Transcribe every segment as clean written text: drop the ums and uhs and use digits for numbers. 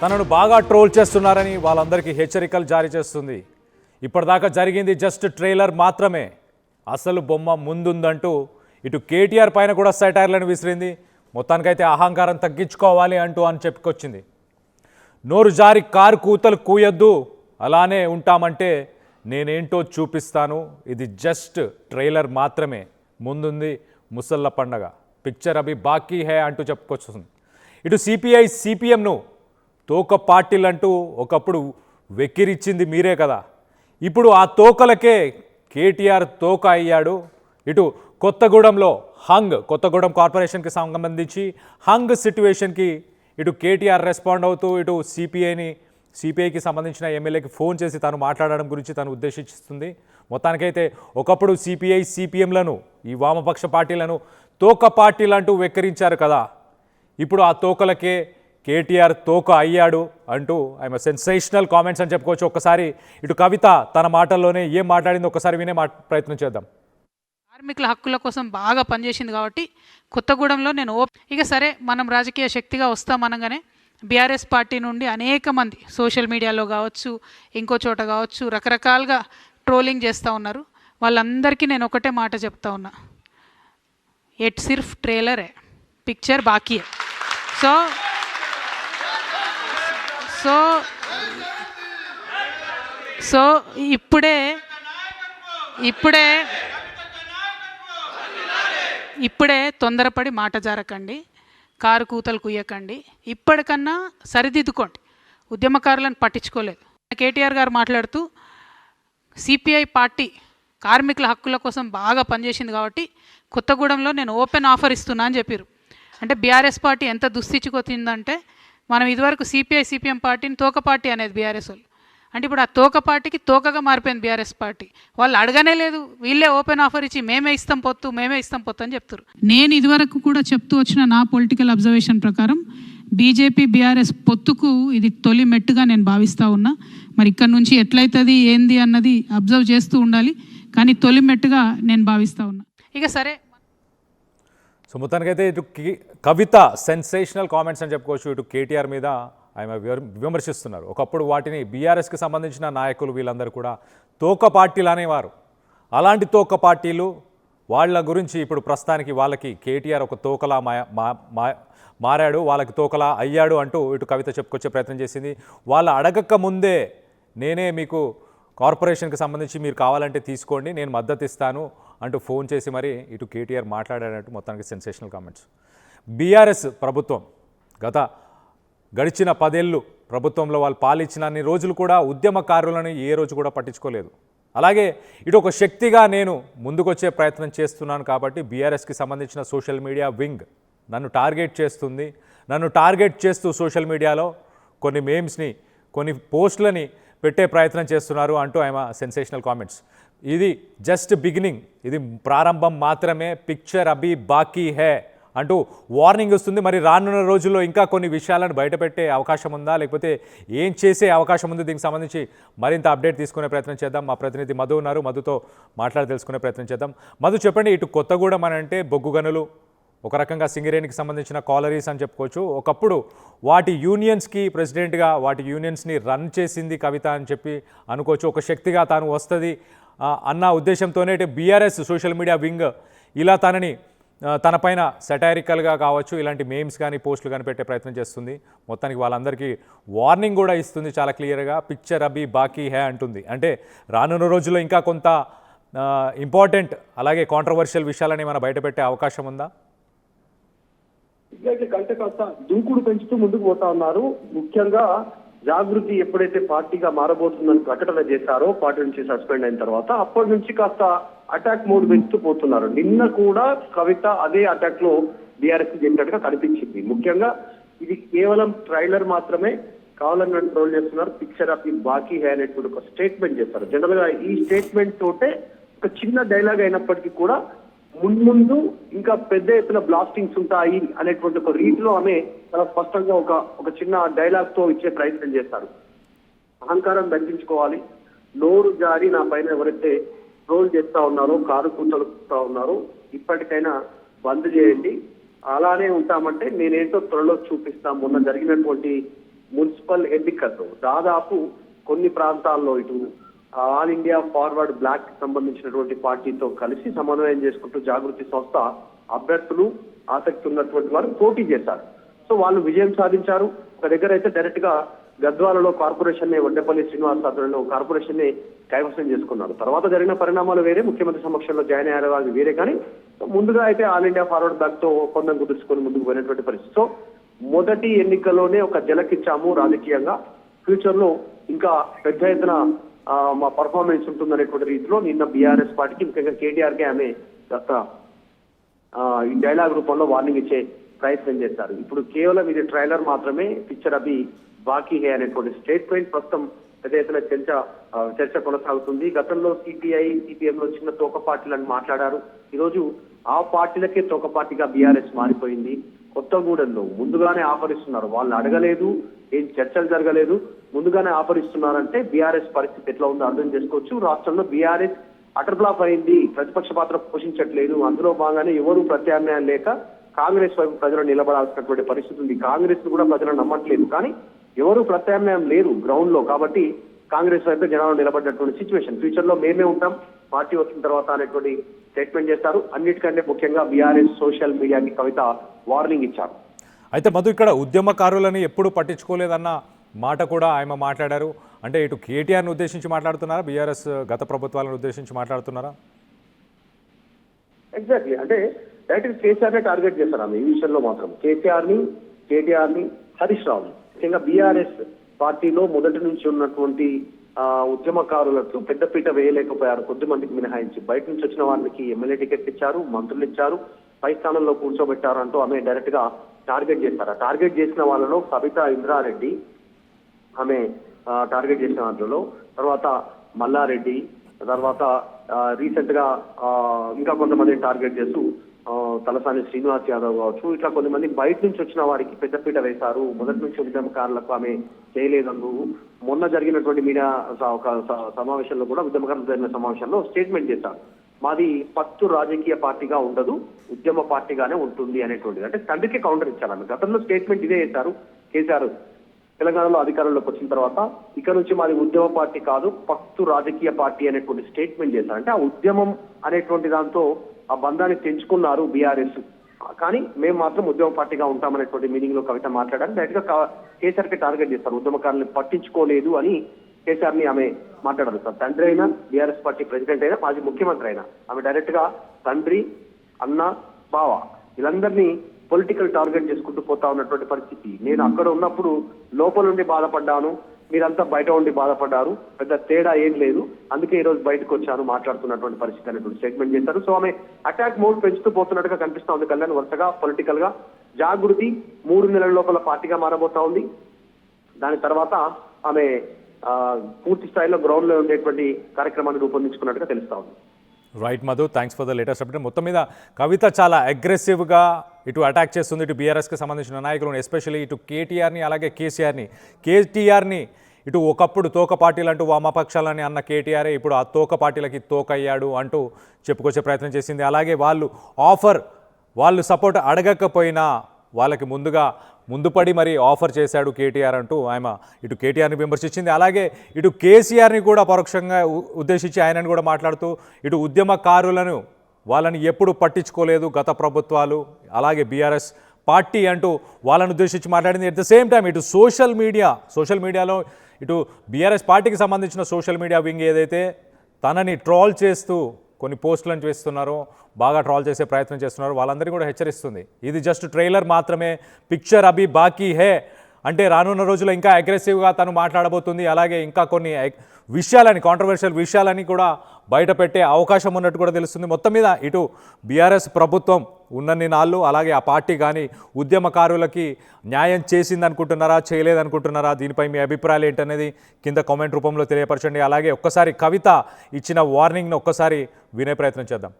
తనను బాగా ట్రోల్ చేస్తున్నారని వాళ్ళందరికీ హెచ్చరికలు జారీ చేస్తుంది. ఇప్పటిదాకా జరిగింది జస్ట్ ట్రైలర్ మాత్రమే, అసలు బొమ్మ ముందుందంటూ ఇటు కేటీఆర్ పైన కూడా సెటైర్లను విసిరింది. మొత్తానికైతే అహంకారం తగ్గించుకోవాలి అంటూ అని చెప్పుకొచ్చింది. నోరు జారి కారు కూతలు కూయొద్దు, అలానే ఉంటామంటే నేనేంటో చూపిస్తాను, ఇది జస్ట్ ట్రైలర్ మాత్రమే, ముందుంది ముసళ్ళ పండగ, పిక్చర్ అభి బాకీ హే అంటూ చెప్పుకొస్తుంది. ఇటు సిపిఐ సిపిఎంను తోక పార్టీలంటూ ఒకప్పుడు వెక్కిరిచ్చింది మీరే కదా, ఇప్పుడు ఆ తోకలకే కేటీఆర్ తోక అయ్యాడు. ఇటు కొత్తగూడెంలో కొత్తగూడెం కార్పొరేషన్కి సంబంధించి హంగ్ సిట్యువేషన్కి ఇటు కేటీఆర్ రెస్పాండ్ అవుతూ ఇటు సిపిఐకి సంబంధించిన ఎమ్మెల్యేకి ఫోన్ చేసి తను మాట్లాడడం గురించి తను ఉద్దేశిస్తుంది. మొత్తానికైతే ఒకప్పుడు సిపిఐ సిపిఎంలను ఈ వామపక్ష పార్టీలను తోక పార్టీలంటూ వెక్కిరించారు కదా, ఇప్పుడు ఆ తోకలకే కేటీఆర్ తోక అయ్యాడు అంటూ ఆమె సెన్సేషనల్ కామెంట్స్ అని చెప్పుకోవచ్చు. ఒక్కసారి ఇటు కవిత తన మాటల్లోనే ఏం మాట్లాడిందో ఒకసారి వినే ప్రయత్నం చేద్దాం. కార్మికుల హక్కుల కోసం బాగా పనిచేసింది కాబట్టి కొత్తగూడెంలో నేను ఇక సరే మనం రాజకీయ శక్తిగా వస్తామనగానే బీఆర్ఎస్ పార్టీ నుండి అనేక మంది సోషల్ మీడియాలో కావచ్చు, ఇంకో చోట కావచ్చు, రకరకాలుగా ట్రోలింగ్ చేస్తూ ఉన్నారు. వాళ్ళందరికీ నేను ఒకటే మాట చెప్తా ఉన్నా, ఎట్ సిర్ఫ్ ట్రైలరే, పిక్చర్ బాకీ. సో సో సో ఇప్పుడే తొందరపడి మాట జారకండి, కారు కూతలు కుయ్యకండి, ఇప్పటికన్నా సరిదిద్దుకోండి. ఉద్యమకారులను పట్టించుకోలేదు. కేటీఆర్ గారు మాట్లాడుతూ సిపిఐ పార్టీ కార్మికుల హక్కుల కోసం బాగా పనిచేసింది కాబట్టి కొత్తగూడెంలో నేను ఓపెన్ ఆఫర్ ఇస్తున్నా అని చెప్పారు. అంటే బీఆర్ఎస్ పార్టీ ఎంత దుస్థితికొచ్చిందంటే, మనం ఇదివరకు సిపిఐ సిపిఎం పార్టీని తోక పార్టీ అనేది బీఆర్ఎస్ వాళ్ళు, అంటే ఇప్పుడు ఆ తోక పార్టీకి తోకగా మారిపోయింది బీఆర్ఎస్ పార్టీ. వాళ్ళు అడగనే లేదు, వీళ్ళే ఓపెన్ ఆఫర్ ఇచ్చి మేమే ఇస్తాం పొత్తు అని చెప్తారు. నేను ఇదివరకు కూడా చెప్తూ వచ్చిన నా పొలిటికల్ అబ్జర్వేషన్ ప్రకారం బీజేపీ బీఆర్ఎస్ పొత్తుకు ఇది తొలి మెట్టుగా నేను భావిస్తూ ఉన్నా. మరి ఇక్కడ నుంచి ఎట్లయితుంది ఏంది అన్నది అబ్జర్వ్ చేస్తూ ఉండాలి, కానీ తొలి మెట్టుగా నేను భావిస్తూ ఉన్నా. ఇక సరే, సో మొత్తానికైతే ఇటు కవిత సెన్సేషనల్ కామెంట్స్ అని చెప్పుకోవచ్చు. ఇటు కేటీఆర్ మీద ఆయన విమర్శిస్తున్నారు. ఒకప్పుడు వాటిని బీఆర్ఎస్కి సంబంధించిన నాయకులు వీళ్ళందరూ కూడా తోక పార్టీలు అనేవారు. అలాంటి తోక పార్టీలు వాళ్ళ గురించి ఇప్పుడు ప్రస్తుతానికి వాళ్ళకి కేటీఆర్ ఒక తోకలా మారాడు, వాళ్ళకి తోకలా అయ్యాడు అంటూ ఇటు కవిత చెప్పుకొచ్చే ప్రయత్నం చేసింది. వాళ్ళు అడగక ముందే నేనే మీకు కార్పొరేషన్కి సంబంధించి మీరు కావాలంటే తీసుకోండి, నేను మద్దతు ఇస్తాను అంటూ ఫోన్ చేసి మరి ఇటు కేటీఆర్ మాట్లాడాడంటూ మొత్తానికి సెన్సేషనల్ కామెంట్స్. బీఆర్ఎస్ ప్రభుత్వం గడిచిన 10 ఏళ్ళు ప్రభుత్వంలో వాళ్ళు పాలించిన అన్ని రోజులు కూడా ఉద్యమకారులను ఏ రోజు కూడా పట్టించుకోలేదు. అలాగే ఇటు ఒక శక్తిగా నేను ముందుకొచ్చే ప్రయత్నం చేస్తున్నాను కాబట్టి బీఆర్ఎస్కి సంబంధించిన సోషల్ మీడియా వింగ్ నన్ను టార్గెట్ చేస్తుంది. నన్ను టార్గెట్ చేస్తూ సోషల్ మీడియాలో కొన్ని మేమ్స్ని, కొన్ని పోస్టులని పెట్టే ప్రయత్నం చేస్తున్నారు అంటూ ఆయన సెన్సేషనల్ కామెంట్స్. ఇది జస్ట్ బిగినింగ్, ఇది ప్రారంభం మాత్రమే, పిక్చర్ అభి బాకీ హే అంటూ వార్నింగ్ ఇస్తుంది. మరి రానున్న రోజుల్లో ఇంకా కొన్ని విషయాలను బయటపెట్టే అవకాశం ఉందా, లేకపోతే ఏం చేసే అవకాశం ఉంది, దీనికి సంబంధించి మరింత అప్డేట్ తీసుకునే ప్రయత్నం చేద్దాం. మా ప్రతినిధి మధు ఉన్నారు, మధుతో మాట్లాడి తెలుసుకునే ప్రయత్నం చేద్దాం. మధు, చెప్పండి, ఇటు కొత్తగూడెం అని అంటే బొగ్గు గనులు, ఒక రకంగా సింగరేణికి సంబంధించిన కాలరీస్ అని చెప్పుకోవచ్చు. ఒకప్పుడు వాటి యూనియన్స్కి ప్రెసిడెంట్గా వాటి యూనియన్స్ని రన్ చేసింది కవిత అని చెప్పి అనుకోవచ్చు. ఒక శక్తిగా తాను వస్తుంది అన్న ఉద్దేశంతోనే బీఆర్ఎస్ సోషల్ మీడియా వింగ్ ఇలా తనపైన సెటైరికల్గా కావచ్చు, ఇలాంటి మేమ్స్ కానీ పోస్టులు కానీ పెట్టే ప్రయత్నం చేస్తుంది. మొత్తానికి వాళ్ళందరికీ వార్నింగ్ కూడా ఇస్తుంది చాలా క్లియర్గా, పిక్చర్ అభి బాకీ హే అంటుంది. అంటే రానున్న రోజుల్లో ఇంకా కొంత ఇంపార్టెంట్ అలాగే కాంట్రవర్షియల్ విషయాలని మనం బయటపెట్టే అవకాశం ఉందా? కంటే కాస్త దూకుడు పెంచుతూ ముందుకు పోతా ఉన్నారు. ముఖ్యంగా జాగృతి ఎప్పుడైతే పార్టీగా మారబోతుందని ప్రకటన చేశారో పార్టీ నుంచి సస్పెండ్ అయిన తర్వాత, అప్పటి నుంచి కాస్త అటాక్ మోడ్ పెంచుతూ పోతున్నారు. నిన్న కూడా కవిత అదే అటాక్ లో బీఆర్ఎస్ చేసినట్టుగా కనిపించింది. ముఖ్యంగా ఇది కేవలం ట్రైలర్ మాత్రమే, కావాలని నన్ను ట్రోల్ చేస్తున్నారు, పిక్చర్ ఆఫ్ ఈ బాకీ హే అనేటువంటి ఒక స్టేట్మెంట్ చేస్తారు. జనరల్ గా ఈ స్టేట్మెంట్ తోటే ఒక చిన్న డైలాగ్ అయినప్పటికీ కూడా ముందు ఇంకా పెద్ద ఎత్తున బ్లాస్టింగ్స్ ఉంటాయి అనేటువంటి ఒక రీతిలో ఆమె చాలా స్పష్టంగా ఒక చిన్న డైలాగ్ తో ఇచ్చే ప్రయత్నం చేస్తారు. అహంకారం తగ్గించుకోవాలి, నోరు జారి నా పైన ఎవరైతే ట్రోల్ చేస్తా ఉన్నారో, కారు కూతలుపుతా ఉన్నారో ఇప్పటికైనా బంద్ చేయండి, అలానే ఉంటామంటే నేనేంటో త్వరలో చూపిస్తాం. మొన్న జరిగినటువంటి మున్సిపల్ ఎన్నికల్లో దాదాపు కొన్ని ప్రాంతాల్లో ఇటు ఆల్ ఇండియా ఫార్వర్డ్ బ్లాక్ సంబంధించినటువంటి పార్టీతో కలిసి సమన్వయం చేసుకుంటూ జాగృతి సంస్థ అభ్యర్థులు ఆసక్తి ఉన్నటువంటి వారు పోటీ చేశారు. సో వాళ్ళు విజయం సాధించారు. ఒక దగ్గర అయితే డైరెక్ట్ గా గద్వాలలో కార్పొరేషన్ ని వడ్డేపల్లి శ్రీనివాస్ ఆధ్వర్యంలో కార్పొరేషన్ ని కైవసం చేసుకున్నారు. తర్వాత జరిగిన పరిణామాలు వేరే, ముఖ్యమంత్రి సమక్షంలో జాయిన్ అయ్యారు వాళ్ళు వేరే. కానీ ముందుగా అయితే ఆల్ ఇండియా ఫార్వర్డ్ బ్లాక్ తో ఒప్పందం కుదుర్చుకొని ముందుకు పోయినటువంటి పరిస్థితి. సో మొదటి ఎన్నికల్లోనే ఒక జలకిచ్చాము రాజకీయంగా, ఫ్యూచర్ లో ఇంకా పెద్ద ఎత్తున మా పర్ఫార్మెన్స్ ఉంటుందనేటువంటి రీతిలో నిన్న బీఆర్ఎస్ పార్టీకి ముఖ్యంగా కేటీఆర్ కి ఆమె ఈ డైలాగ్ రూపంలో వార్నింగ్ ఇచ్చే ప్రయత్నం చేశారు. ఇప్పుడు కేవలం ఇది ట్రైలర్ మాత్రమే, పిక్చర్ అభి బాకీ హే అనేటువంటి స్టేట్మెంట్ ప్రస్తుతం పెద్ద ఎత్తున చర్చ కొనసాగుతుంది. గతంలో సిపిఐ సిపిఎం లో చిన్న తోక పార్టీలను మాట్లాడారు. ఈరోజు ఆ పార్టీలకే తోక పార్టీగా బీఆర్ఎస్ మారిపోయింది. కొత్తగూడెంలో ముందుగానే ఆఫర్ ఇస్తున్నారు, వాళ్ళు అడగలేదు, ఏం చర్చలు జరగలేదు, ముందుగానే ఆఫర్ ఇస్తున్నారంటే బీఆర్ఎస్ పరిస్థితి ఎట్లా ఉందో అర్థం చేసుకోవచ్చు. రాష్ట్రంలో బీఆర్ఎస్ అటర్ ఫ్లాప్ అయింది, ప్రతిపక్ష పాత్ర పోషించట్లేదు. అందులో భాగంగానే ఎవరు ప్రత్యామ్నాయం లేక కాంగ్రెస్ వైపు ప్రజలు నిలబడాల్సినటువంటి పరిస్థితి ఉంది. కాంగ్రెస్ కూడా ప్రజలు నమ్మట్లేదు, కానీ ఎవరు ప్రత్యామ్నాయం లేరు గ్రౌండ్ లో. కాబట్టి కాంగ్రెస్ వైపు జనాలు నిలబడ్డటువంటి సిచ్యువేషన్. ఫ్యూచర్ లో మేమే ఉంటాం పార్టీ వచ్చిన తర్వాత అనేటువంటి స్టేట్మెంట్ చేస్తారు. అన్నిటికంటే ముఖ్యంగా బీఆర్ఎస్ సోషల్ మీడియాకి కవిత వార్నింగ్ ఇచ్చారు. అయితే మధు, ఇక్కడ ఉద్యమకారులని ఎప్పుడు పట్టించుకోలేదన్న మాట కూడా ఆయన మాట్లాడారు. అంటే ఇటు కేటీఆర్ని ఉద్దేశించి మాట్లాడుతున్నారా, బీఆర్ఎస్ గత ప్రభుత్వాలను ఉద్దేశించి మాట్లాడుతున్నారా? ఎగ్జాక్ట్లీ, అంటే డైరెక్ట్ కేసీఆర్ నే టార్గెట్ చేశారు ఆమె ఈ విషయంలో మాత్రం. కేటీఆర్ ని హరీష్ రావు ముఖ్యంగా బీఆర్ఎస్ పార్టీలో మొదటి నుంచి ఉన్నటువంటి ఉద్యమకారులకు పెద్దపీట వేయలేకపోయారు. కొద్ది మందికి మినహాయించి బయట నుంచి వచ్చిన వారికి ఎమ్మెల్యే టికెట్ ఇచ్చారు, మంత్రులు ఇచ్చారు, పై స్థానంలో కూర్చోబెట్టారు అంటూ ఆమె డైరెక్ట్ గా టార్గెట్ చేశారు. టార్గెట్ చేసిన వాళ్ళలో సబితా ఇంద్రారెడ్డి ఆమె టార్గెట్ చేసిన వాటిలో, తర్వాత మల్లారెడ్డి, తర్వాత రీసెంట్ గా ఇంకా కొంతమందిని టార్గెట్ చేస్తూ తలసాని శ్రీనివాస్ యాదవ్ కావచ్చు, ఇట్లా కొంతమంది బయట నుంచి వచ్చిన వారికి పెద్దపీట వేశారు. మొదటి నుంచి ఉద్యమకారులకు ఆమె చేయలేదందు మొన్న జరిగినటువంటి మీడియా ఒక సమావేశంలో కూడా ఉద్యమకారులు జరిగిన సమావేశంలో స్టేట్మెంట్ చేశారు. మాది పత్తు రాజకీయ పార్టీగా ఉండదు, ఉద్యమ పార్టీగానే ఉంటుంది అనేటువంటిది. అంటే తండ్రికి కౌంటర్ ఇచ్చారు ఆమె. గతంలో స్టేట్మెంట్ ఇదే చేశారు కేసీఆర్ తెలంగాణలో అధికారంలోకి వచ్చిన తర్వాత. ఇక్కడ నుంచి మాది ఉద్యమ పార్టీ కాదు, పత్తు రాజకీయ పార్టీ అనేటువంటి స్టేట్మెంట్ చేశారు. అంటే ఆ ఉద్యమం అనేటువంటి దాంతో ఆ బంధాన్ని తెంచుకున్నారు బీఆర్ఎస్. కానీ మేము మాత్రం ఉద్యమ పార్టీగా ఉంటామనేటువంటి మీనింగ్ లో కవిత మాట్లాడారు. డైరెక్ట్ గా కేసీఆర్ కి టార్గెట్ చేస్తారు, ఉద్యమకారులను పట్టించుకోలేదు అని కేసీఆర్ ని ఆమె మాట్లాడారు. సార్ తండ్రి అయినా, బీఆర్ఎస్ పార్టీ ప్రెసిడెంట్ అయినా, మాజీ ముఖ్యమంత్రి అయినా ఆమె డైరెక్ట్ గా తండ్రి, అన్న, బావ వీళ్ళందరినీ పొలిటికల్ టార్గెట్ చేసుకుంటూ పోతా ఉన్నటువంటి పరిస్థితి. నేను అక్కడ ఉన్నప్పుడు లోపల నుండి బాధపడ్డాను, మీరంతా బయట ఉండి బాధపడ్డారు, పెద్ద తేడా ఏం లేదు, అందుకే ఈ రోజు బయటకు వచ్చాను మాట్లాడుతున్నటువంటి పరిస్థితి అనేటువంటి స్టేట్మెంట్ చేశారు. సో ఆమె అటాక్ మోడ్ పెంచుతూ పోతున్నట్టుగా కనిపిస్తా ఉంది. కళ్యాణ్ వరుసగా పొలిటికల్ గా జాగృతి 3 నెలల లోపల పార్టీగా మారబోతా ఉంది. దాని తర్వాత ఆమె పూర్తి స్థాయిలో గ్రౌండ్ లో ఉండేటువంటి కార్యక్రమాన్ని రూపొందించుకున్నట్టుగా తెలుస్తా ఉంది. Right Madhu, thanks for the latest update. మొత్తం మీద కవిత చాలా అగ్రెసివ్గా ఇటు అటాక్ చేస్తుంది ఇటు బీఆర్ఎస్కి సంబంధించిన నాయకులను, ఎస్పెషల్లీ ఇటు కేటీఆర్ని అలాగే కేటీఆర్ని ఇటు ఒకప్పుడు తోక పార్టీలు అంటూ వామపక్షాలని అన్న కేటీఆరే ఇప్పుడు ఆ తోక పార్టీలకి తోకయ్యాడు అంటూ చెప్పుకొచ్చే ప్రయత్నం చేసింది. అలాగే వాళ్ళు సపోర్ట్ అడగకపోయినా వాళ్ళకి ముందుపడి మరి ఆఫర్ చేశాడు కేటీఆర్ అంటూ ఆయన ఇటు కేటీఆర్ని విమర్శించింది. అలాగే ఇటు కేసీఆర్ని కూడా పరోక్షంగా ఉద్దేశించి ఆయనను కూడా మాట్లాడుతూ ఇటు ఉద్యమకారులను వాళ్ళని ఎప్పుడు పట్టించుకోలేదు గత ప్రభుత్వాలు, అలాగే బీఆర్ఎస్ పార్టీ అంటూ వాళ్ళని ఉద్దేశించి మాట్లాడింది. అట్ ద సేమ్ టైం ఇటు సోషల్ మీడియాలో ఇటు బీఆర్ఎస్ పార్టీకి సంబంధించిన సోషల్ మీడియా వింగ్ ఏదైతే తనని ట్రోల్ చేస్తూ కొన్ని పోస్టులను చేస్తున్నారో, బాగా ట్రాల్ చేసే ప్రయత్నం చేస్తున్నారు, వాళ్ళందరినీ కూడా హెచ్చరిస్తుంది. ఇది జస్ట్ ట్రైలర్ మాత్రమే, పిక్చర్ అభి బాకీ హే అంటే రానున్న రోజుల్లో ఇంకా అగ్రెసివ్గా తను మాట్లాడబోతుంది. అలాగే ఇంకా కొన్ని కాంట్రవర్షియల్ విషయాలని కూడా బయట పెట్టే అవకాశం ఉన్నట్టు కూడా తెలుస్తుంది. మొత్తం మీద ఇటు బీఆర్ఎస్ ప్రభుత్వం ఉన్నన్ని నాళ్ళు అలాగే ఆ పార్టీ కానీ ఉద్యమకారులకి న్యాయం చేసిందనుకుంటున్నారా, చేయలేదనుకుంటున్నారా? దీనిపై మీ అభిప్రాయాలు ఏంటనేది కింద కామెంట్ రూపంలో తెలియపరచండి. అలాగే ఒక్కసారి కవిత ఇచ్చిన వార్నింగ్ను ఒక్కసారి వినే ప్రయత్నం చేద్దాం.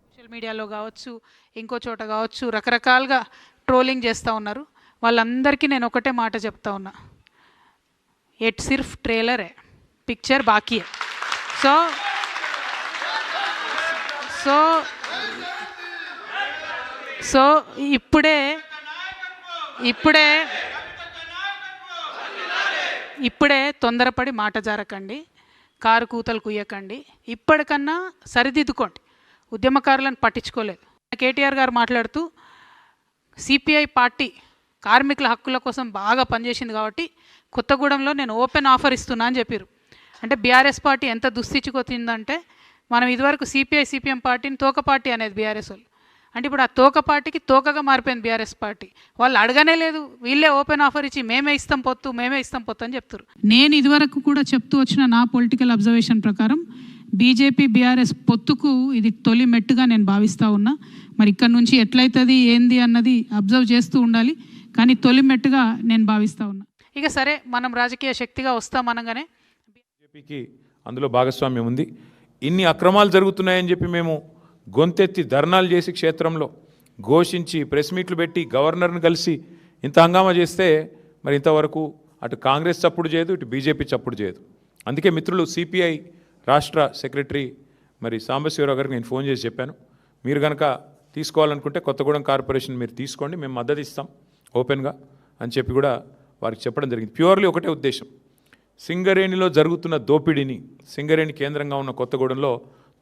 సోషల్ మీడియాలో కావచ్చు, ఇంకో చోట కావచ్చు, రకరకాలుగా ట్రోలింగ్ చేస్తూ ఉన్నారు. వాళ్ళందరికీ నేను ఒకటే మాట చెప్తా ఉన్నా, ఎట్ సిర్ఫ్ ట్రైలర్ है, पिक्चर बाकी है. సో ఇప్పుడే ఇప్పుడే తొందరపడి మాట జారకండి, కారు కూతలు కుయ్యకండి, ఇప్పటికన్నా సరిదిద్దుకోండి. ఉద్యమకారులను పట్టించుకోలేదు. కేటీఆర్ గారు మాట్లాడుతూ సిపిఐ పార్టీ కార్మికుల హక్కుల కోసం బాగా పనిచేసింది కాబట్టి కొత్తగూడెంలో నేను ఓపెన్ ఆఫర్ ఇస్తున్నా అని చెప్పారు. అంటే బీఆర్ఎస్ పార్టీ ఎంత దుస్థితికొచ్చిందంటే, మనం ఇదివరకు సిపిఎం పార్టీని తోక పార్టీ అనేది బీఆర్ఎస్ వాళ్ళు, అంటే ఇప్పుడు ఆ తోక పార్టీకి తోకగా మారిపోయింది బీఆర్ఎస్ పార్టీ. వాళ్ళు అడగనే లేదు, వీళ్ళే ఓపెన్ ఆఫర్ ఇచ్చి మేమే ఇస్తాం పొత్తు అని చెప్తారు. నేను ఇదివరకు కూడా చెప్తూ వచ్చిన నా పొలిటికల్ అబ్జర్వేషన్ ప్రకారం బీజేపీ బీఆర్ఎస్ పొత్తుకు ఇది తొలి మెట్టుగా నేను భావిస్తూ ఉన్నా. మరి ఇక్కడ నుంచి ఎట్లయితుంది ఏంది అన్నది అబ్జర్వ్ చేస్తూ ఉండాలి, కానీ తొలి మెట్టుగా నేను భావిస్తూ ఉన్నా. ఇక సరే, మనం రాజకీయ శక్తిగా వస్తామనగానే బీజేపీకి అందులో భాగస్వామ్యం ఉంది. ఇన్ని అక్రమాలు జరుగుతున్నాయని చెప్పి మేము గొంతెత్తి ధర్నాలు చేసి క్షేత్రంలో ఘోషించి ప్రెస్ మీట్లు పెట్టి గవర్నర్ని కలిసి ఇంత హంగామా చేస్తే మరి ఇంతవరకు అటు కాంగ్రెస్ చప్పుడు చేయదు, ఇటు బీజేపీ చప్పుడు చేయదు. అందుకే మిత్రులు సిపిఐ రాష్ట్ర సెక్రటరీ మరి సాంబశివరావు గారికి నేను ఫోన్ చేసి చెప్పాను, మీరు కనుక తీసుకోవాలనుకుంటే కొత్తగూడెం కార్పొరేషన్ మీరు తీసుకోండి, మేము మద్దతు ఇస్తాం ఓపెన్గా అని చెప్పి కూడా వారికి చెప్పడం జరిగింది. ప్యూర్లీ ఒకటే ఉద్దేశం, సింగరేణిలో జరుగుతున్న దోపిడీని, సింగరేణి కేంద్రంగా ఉన్న కొత్తగూడెంలో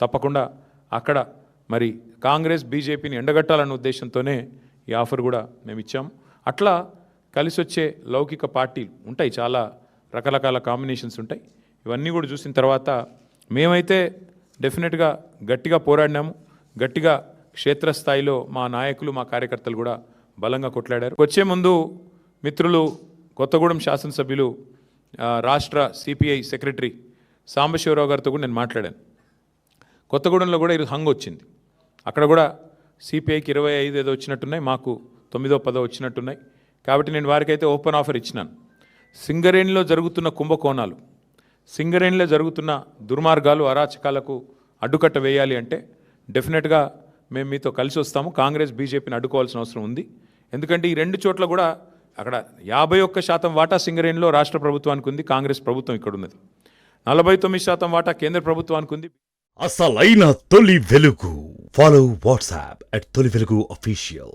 తప్పకుండా అక్కడ మరి కాంగ్రెస్ బీజేపీని ఎండగట్టాలన్న ఉద్దేశంతోనే ఈ ఆఫర్ కూడా మేము ఇచ్చాము. అట్లా కలిసి వచ్చే లౌకిక పార్టీలు ఉంటాయి, చాలా రకరకాల కాంబినేషన్స్ ఉంటాయి. ఇవన్నీ కూడా చూసిన తర్వాత మేమైతే డెఫినెట్గా గట్టిగా పోరాడినాము, గట్టిగా క్షేత్రస్థాయిలో మా నాయకులు మా కార్యకర్తలు కూడా బలంగా కొట్లాడారు. వచ్చే ముందు మిత్రులు కొత్తగూడెం శాసనసభ్యులు రాష్ట్ర సిపిఐ సెక్రటరీ సాంబశివరావు గారితో కూడా నేను మాట్లాడాను. కొత్తగూడెంలో కూడా ఇది హంగ్ వచ్చింది, అక్కడ కూడా సిపిఐకి 25 ఏదో వచ్చినట్టున్నాయి, మాకు 9, 10 వచ్చినట్టున్నాయి. కాబట్టి నేను వారికైతే ఓపెన్ ఆఫర్ ఇచ్చినాను. సింగరేణిలో జరుగుతున్న కుంభకోణాలు, సింగరేణిలో జరుగుతున్న దుర్మార్గాలు, అరాచకాలకు అడ్డుకట్ట వేయాలి అంటే డెఫినెట్గా మేము మీతో కలిసి వస్తాము. కాంగ్రెస్ బీజేపీని అడ్డుకోవాల్సిన అవసరం ఉంది. ఎందుకంటే ఈ రెండు చోట్ల కూడా అక్కడ 51% వాటా సింగరేణిలో రాష్ట్ర ప్రభుత్వానికి ఉంది, కాంగ్రెస్ ప్రభుత్వం ఇక్కడ ఉన్నది. 49% వాటా కేంద్ర ప్రభుత్వానికి ఉంది. అసలైన తొలి వెలుగు. ఫాలో వాట్సాప్ @తొలి వెలుగు official.